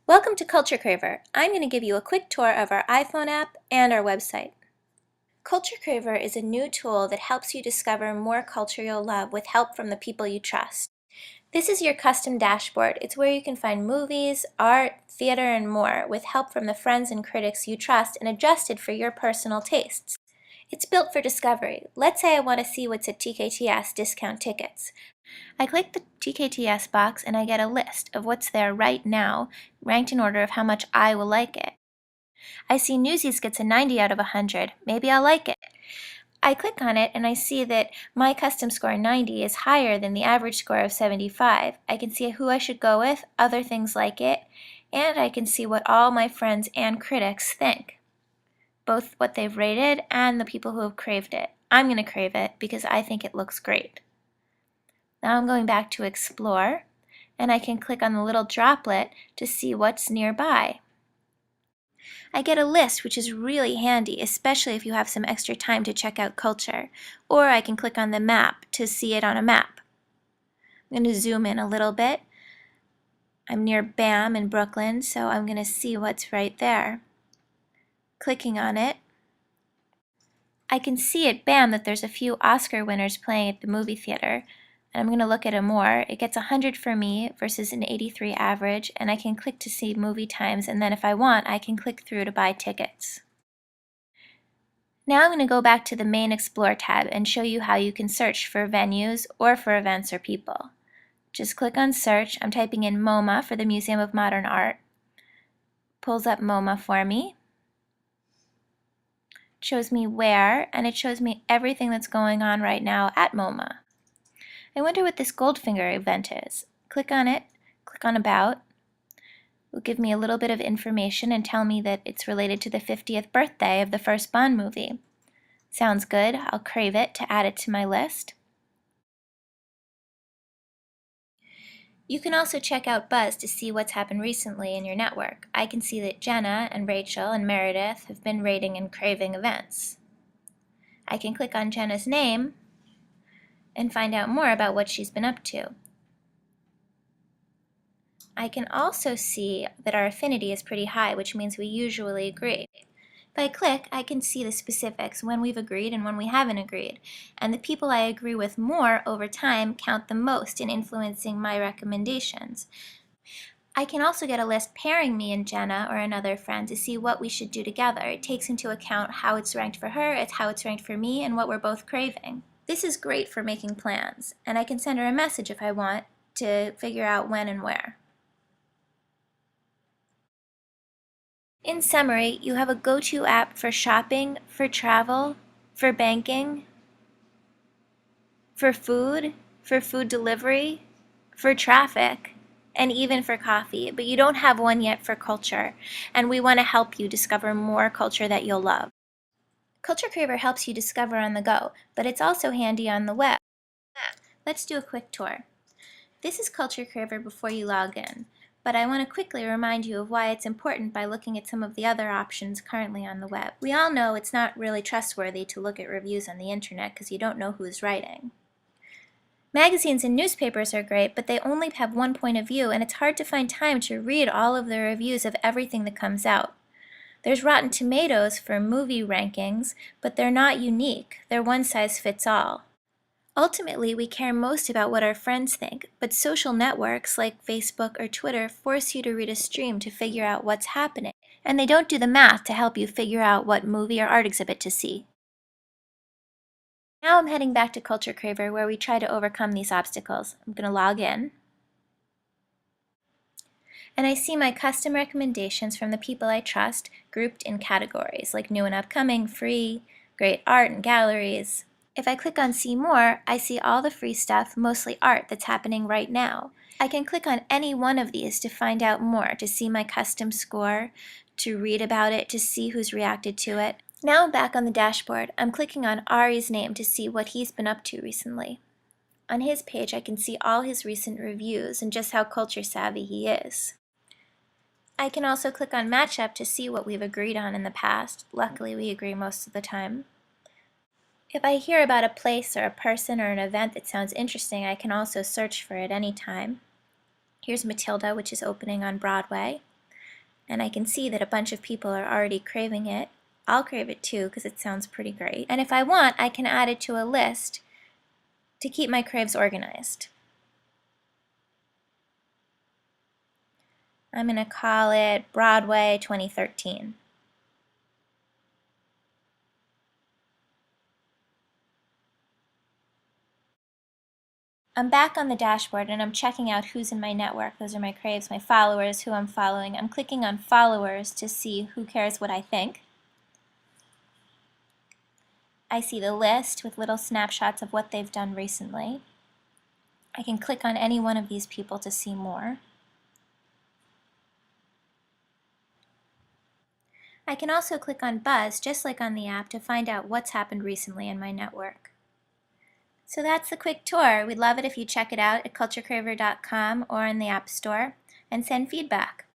Welcome to Culture Craver. I'm going to give you a quick tour of our iPhone app and our website. Culture Craver is a new tool that helps you discover more culture you'll love with help from the people you trust. This is your custom dashboard. It's where you can find movies, art, theater, and more with help from the friends and critics you trust and adjusted for your personal tastes. It's built for discovery. Let's say I want to see what's at TKTS discount tickets. I click the TKTS box and I get a list of what's there right now, ranked in order of how much I will like it. I see Newsies gets a 90 out of 100. Maybe I'll like it. I click on it and I see that my custom score 90 is higher than the average score of 75. I can see who I should go with, other things like it, and I can see what all my friends and critics think, both what they've rated and the people who have craved it. I'm going to crave it because I think it looks great. Now I'm going back to Explore, and I can click on the little droplet to see what's nearby. I get a list, which is really handy, especially if you have some extra time to check out culture. Or I can click on the map to see it on a map. I'm going to zoom in a little bit. I'm near BAM in Brooklyn, so I'm going to see what's right there. Clicking on it, I can see at BAM that there's a few Oscar winners playing at the movie theater. And I'm going to look at it more. It gets 100 for me versus an 83 average, and I can click to see movie times, and then if I want, I can click through to buy tickets. Now I'm going to go back to the main Explore tab and show you how you can search for venues or for events or people. Just click on Search. I'm typing in MoMA for the Museum of Modern Art. Pulls up MoMA for me. It shows me where, and it shows me everything that's going on right now at MoMA. I wonder what this Goldfinger event is. Click on it, click on About. It will give me a little bit of information and tell me that it's related to the 50th birthday of the first Bond movie. Sounds good. I'll crave it to add it to my list. You can also check out Buzz to see what's happened recently in your network. I can see that Jenna and Rachel and Meredith have been rating and craving events. I can click on Jenna's name and find out more about what she's been up to. I can also see that our affinity is pretty high, which means we usually agree. If I click, I can see the specifics, when we've agreed and when we haven't agreed. And the people I agree with more over time count the most in influencing my recommendations. I can also get a list pairing me and Jenna or another friend to see what we should do together. It takes into account how it's ranked for her, it's how it's ranked for me, and what we're both craving. This is great for making plans, and I can send her a message if I want to figure out when and where. In summary, you have a go-to app for shopping, for travel, for banking, for food delivery, for traffic, and even for coffee, but you don't have one yet for culture, and we want to help you discover more culture that you'll love. Culture Craver helps you discover on the go, but it's also handy on the web. Let's do a quick tour. This is Culture Craver before you log in, but I want to quickly remind you of why it's important by looking at some of the other options currently on the web. We all know it's not really trustworthy to look at reviews on the internet because you don't know who's writing. Magazines and newspapers are great, but they only have one point of view, and it's hard to find time to read all of the reviews of everything that comes out. There's Rotten Tomatoes for movie rankings, but they're not unique. They're one size fits all. Ultimately, we care most about what our friends think, but social networks like Facebook or Twitter force you to read a stream to figure out what's happening, and they don't do the math to help you figure out what movie or art exhibit to see. Now I'm heading back to Culture Craver where we try to overcome these obstacles. I'm going to log in. And I see my custom recommendations from the people I trust grouped in categories like new and upcoming, free, great art and galleries. If I click on See More, I see all the free stuff, mostly art, that's happening right now. I can click on any one of these to find out more, to see my custom score, to read about it, to see who's reacted to it. Now I'm back on the dashboard. I'm clicking on Ari's name to see what he's been up to recently. On his page, I can see all his recent reviews and just how culture savvy he is. I can also click on Match Up to see what we've agreed on in the past. Luckily, we agree most of the time. If I hear about a place or a person or an event that sounds interesting, I can also search for it anytime. Here's Matilda, which is opening on Broadway. and I can see that a bunch of people are already craving it. I'll crave it too because it sounds pretty great. And if I want, I can add it to a list to keep my craves organized. I'm going to call it Broadway 2013. I'm back on the dashboard and I'm checking out who's in my network. Those are my craves, my followers, who I'm following. I'm clicking on followers to see who cares what I think. I see the list with little snapshots of what they've done recently. I can click on any one of these people to see more. I can also click on Buzz, just like on the app, to find out what's happened recently in my network. So that's the quick tour. We'd love it if you check it out at culturecraver.com or in the App Store and send feedback.